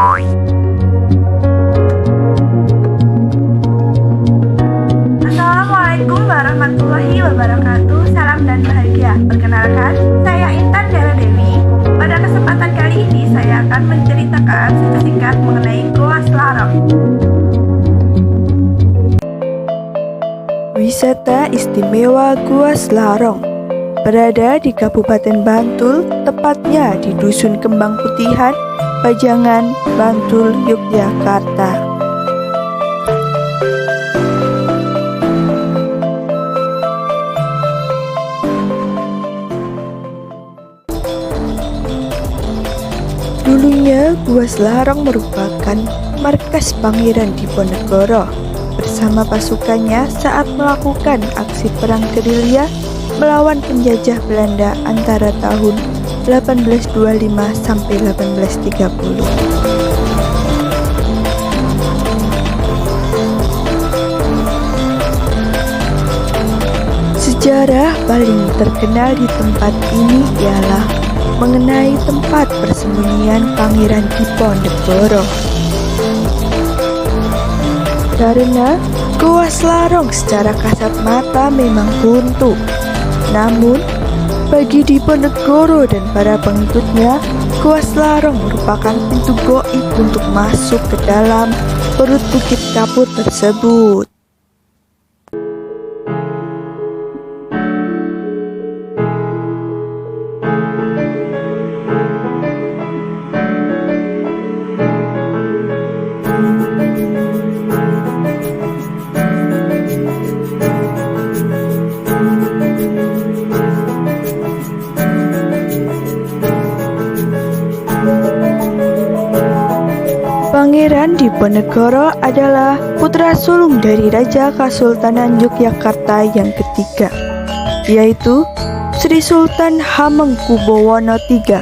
Assalamualaikum warahmatullahi wabarakatuh. Salam dan bahagia. Perkenalkan, saya Intan Dara Dewi. Pada kesempatan kali ini saya akan menceritakan singkat mengenai Goa Slarong. Wisata istimewa Goa Slarong berada di Kabupaten Bantul, tepatnya di Dusun Kembang Putihan, Pajangan, Bantul, Yogyakarta. Dulunya Goa Slarong merupakan markas Pangeran Diponegoro bersama pasukannya saat melakukan aksi perang gerilya melawan penjajah Belanda antara tahun 1825 sampai 1830. Sejarah paling terkenal di tempat ini ialah mengenai tempat persembunyian Pangeran Diponegoro. Karena Goa Slarong secara kasat mata memang buntu, namun bagi Diponegoro dan para pengikutnya, Goa Slarong merupakan pintu goib untuk masuk ke dalam perut Bukit Kapur tersebut. Pangeran Diponegoro adalah putra sulung dari Raja Kasultanan Yogyakarta yang ketiga, yaitu Sri Sultan Hamengkubuwono III.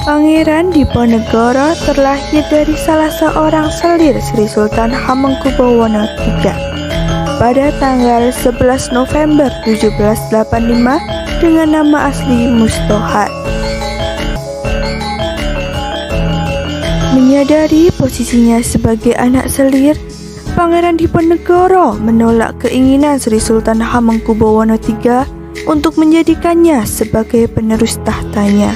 Pangeran Diponegoro terlahir dari salah seorang selir Sri Sultan Hamengkubuwono III pada tanggal 11 November 1785 dengan nama asli Mustohat. Menyadari posisinya sebagai anak selir, Pangeran Diponegoro menolak keinginan Sri Sultan Hamengkubuwono III untuk menjadikannya sebagai penerus tahtanya.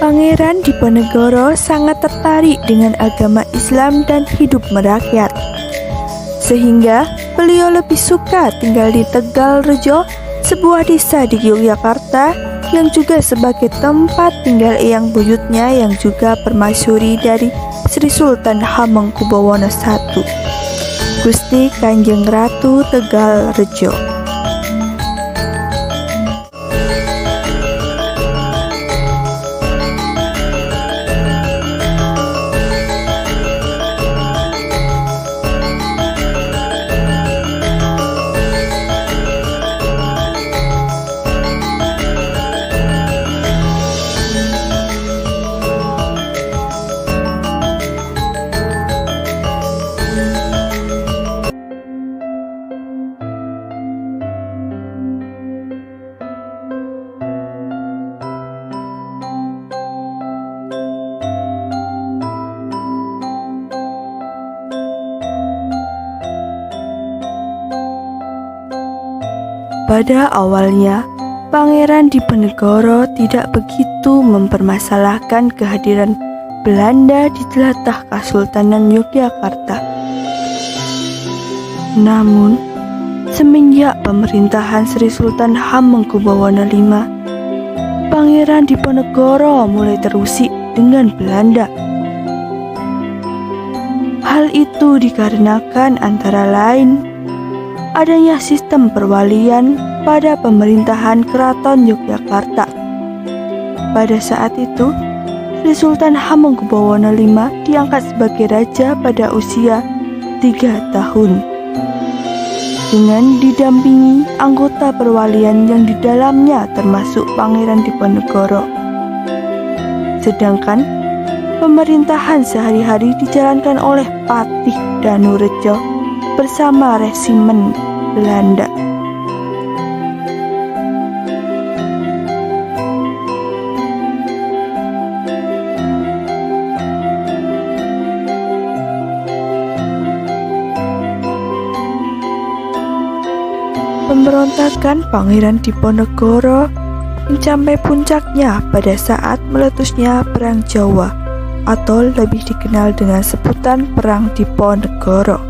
Pangeran Diponegoro sangat tertarik dengan agama Islam dan hidup merakyat, sehingga beliau lebih suka tinggal di Tegalrejo, sebuah desa di Yogyakarta yang juga sebagai tempat tinggal eyang buyutnya yang juga permaisuri dari Sri Sultan Hamengkubuwono I, Gusti Kanjeng Ratu Tegalrejo. Pada awalnya, Pangeran Diponegoro tidak begitu mempermasalahkan kehadiran Belanda di tlatah Kasultanan Yogyakarta. Namun, semenjak pemerintahan Sri Sultan Hamengkubuwono V, Pangeran Diponegoro mulai terusik dengan Belanda. Hal itu dikarenakan antara lain adanya sistem perwalian pada pemerintahan Keraton Yogyakarta. Pada saat itu, Sri Sultan Hamengkubuwono V diangkat sebagai raja pada usia 3 tahun, dengan didampingi anggota perwalian yang di dalamnya termasuk Pangeran Diponegoro. Sedangkan pemerintahan sehari-hari dijalankan oleh Patih Danurejo bersama resimen Belanda. Pemberontakan Pangeran Diponegoro mencapai puncaknya pada saat meletusnya Perang Jawa atau lebih dikenal dengan sebutan Perang Diponegoro.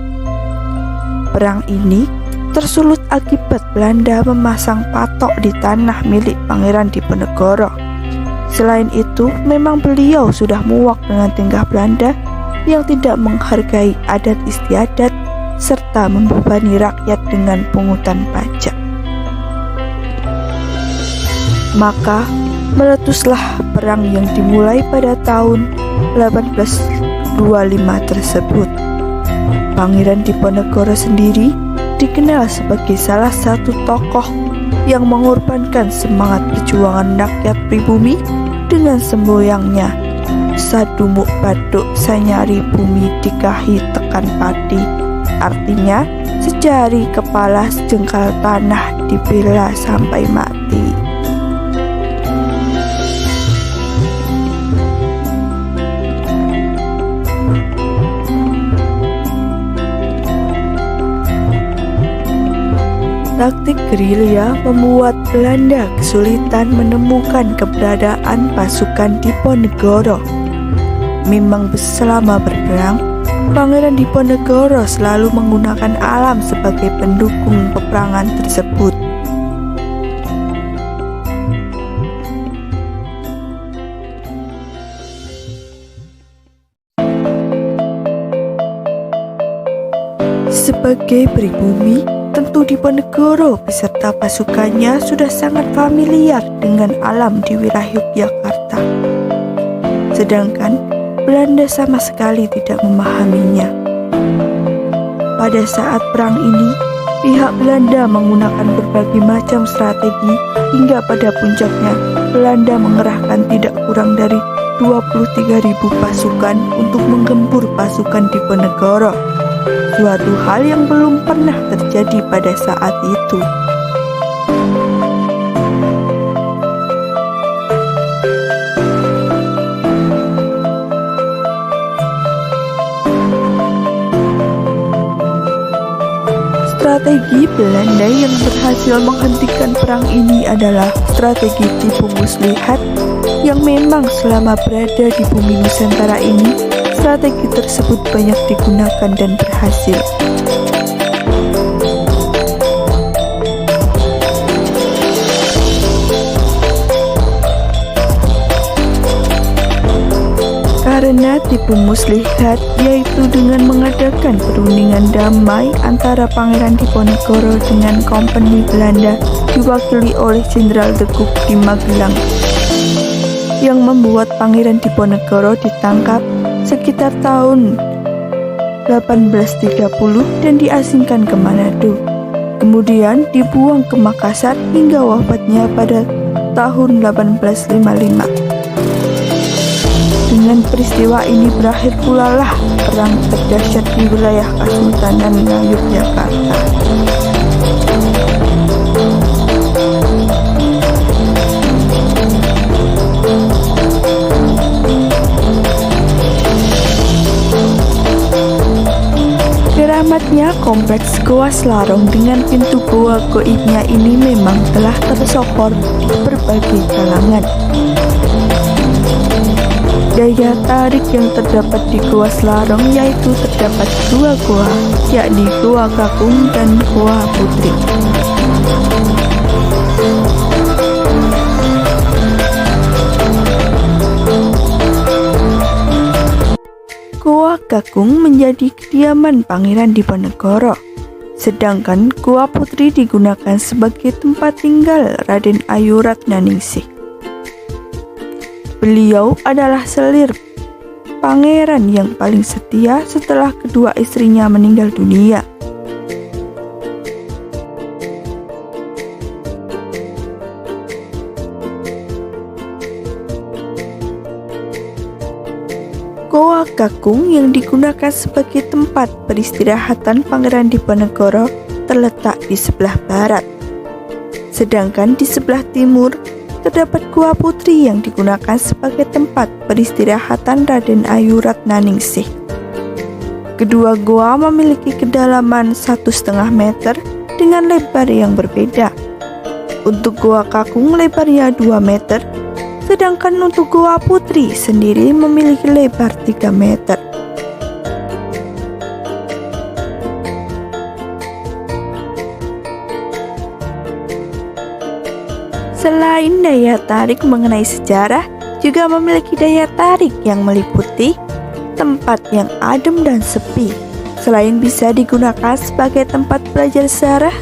Perang ini tersulut akibat Belanda memasang patok di tanah milik Pangeran Diponegoro. Selain itu, memang beliau sudah muak dengan tingkah Belanda yang tidak menghargai adat istiadat serta membebani rakyat dengan pungutan pajak. Maka meletuslah perang yang dimulai pada tahun 1825 tersebut. Pangeran Diponegoro sendiri dikenal sebagai salah satu tokoh yang mengorbankan semangat perjuangan rakyat pribumi dengan semboyangnya sadumuk baduk sanyari bumi dikahi tekan padi. Artinya sejari kepala sejengkal tanah dibela sampai mati. Taktik gerilya membuat Belanda kesulitan menemukan keberadaan pasukan Diponegoro. Memang selama berperang, Pangeran Diponegoro selalu menggunakan alam sebagai pendukung peperangan tersebut. Sebagai pribumi, tentu Diponegoro beserta pasukannya sudah sangat familiar dengan alam di wilayah Yogyakarta. Sedangkan Belanda sama sekali tidak memahaminya. Pada saat perang ini, pihak Belanda menggunakan berbagai macam strategi hingga pada puncaknya Belanda mengerahkan tidak kurang dari 23.000 pasukan untuk menggempur pasukan Diponegoro. Suatu hal yang belum pernah terjadi pada saat itu. Strategi Belanda yang berhasil menghentikan perang ini adalah strategi tipu muslihat yang memang selama berada di bumi Nusantara ini, strategi tersebut banyak digunakan dan berhasil. Karena tipu muslihat yaitu dengan mengadakan perundingan damai antara Pangeran Diponegoro dengan Kompeni Belanda diwakili oleh Jenderal de Cock di Magelang, yang membuat Pangeran Diponegoro ditangkap sekitar tahun 1830 dan diasingkan ke Manado. Kemudian dibuang ke Makassar hingga wafatnya pada tahun 1855. Dengan peristiwa ini berakhir pula lah perang terdahsyat di wilayah Kesultanan Yogyakarta. Keramatnya kompleks Goa Slarong dengan pintu goa goibnya ini memang telah tersohor di berbagai kalangan. Daya tarik yang terdapat di Goa Slarong yaitu terdapat dua goa, yakni Goa Kakung dan Goa Putri. Goa Kakung menjadi kediaman Pangeran Diponegoro, sedangkan Goa Putri digunakan sebagai tempat tinggal Raden Ayu Ratnaningsih. Beliau adalah selir pangeran yang paling setia setelah kedua istrinya meninggal dunia. Goa Kakung yang digunakan sebagai tempat peristirahatan Pangeran Diponegoro terletak di sebelah barat. Sedangkan di sebelah timur terdapat Goa Putri yang digunakan sebagai tempat peristirahatan Raden Ayu Ratnaningsih. Kedua goa memiliki kedalaman 1,5 meter dengan lebar yang berbeda. Untuk Goa Kakung lebarnya 2 meter, sedangkan untuk Goa Putri sendiri memiliki lebar 3 meter. Selain daya tarik mengenai sejarah, juga memiliki daya tarik yang meliputi tempat yang adem dan sepi. Selain bisa digunakan sebagai tempat belajar sejarah,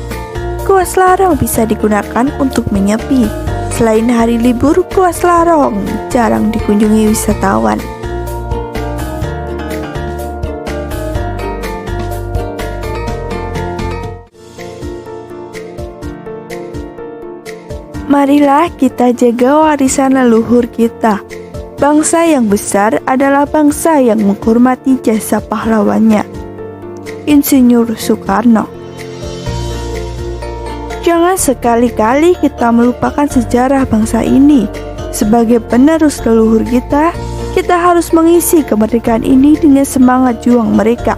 Goa Slarong bisa digunakan untuk menyepi. Selain hari libur, Goa Slarong jarang dikunjungi wisatawan. Marilah kita jaga warisan leluhur kita. Bangsa yang besar adalah bangsa yang menghormati jasa pahlawannya. Insinyur Soekarno. Jangan sekali-kali kita melupakan sejarah bangsa ini. Sebagai penerus leluhur kita harus mengisi kemerdekaan ini dengan semangat juang mereka.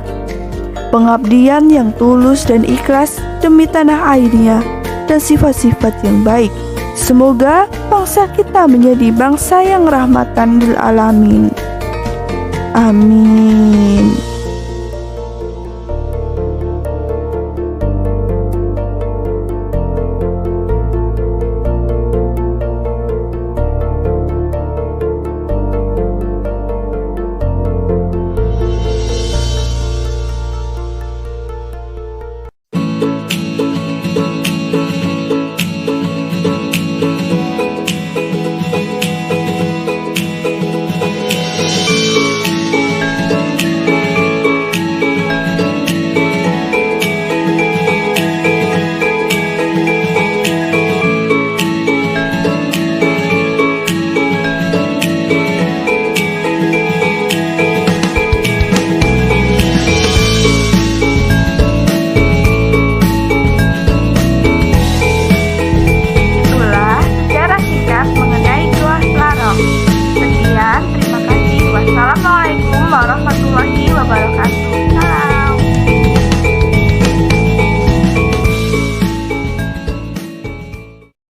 Pengabdian yang tulus dan ikhlas demi tanah airnya dan sifat-sifat yang baik. Semoga bangsa kita menjadi bangsa yang rahmatan lil alamin. Amin.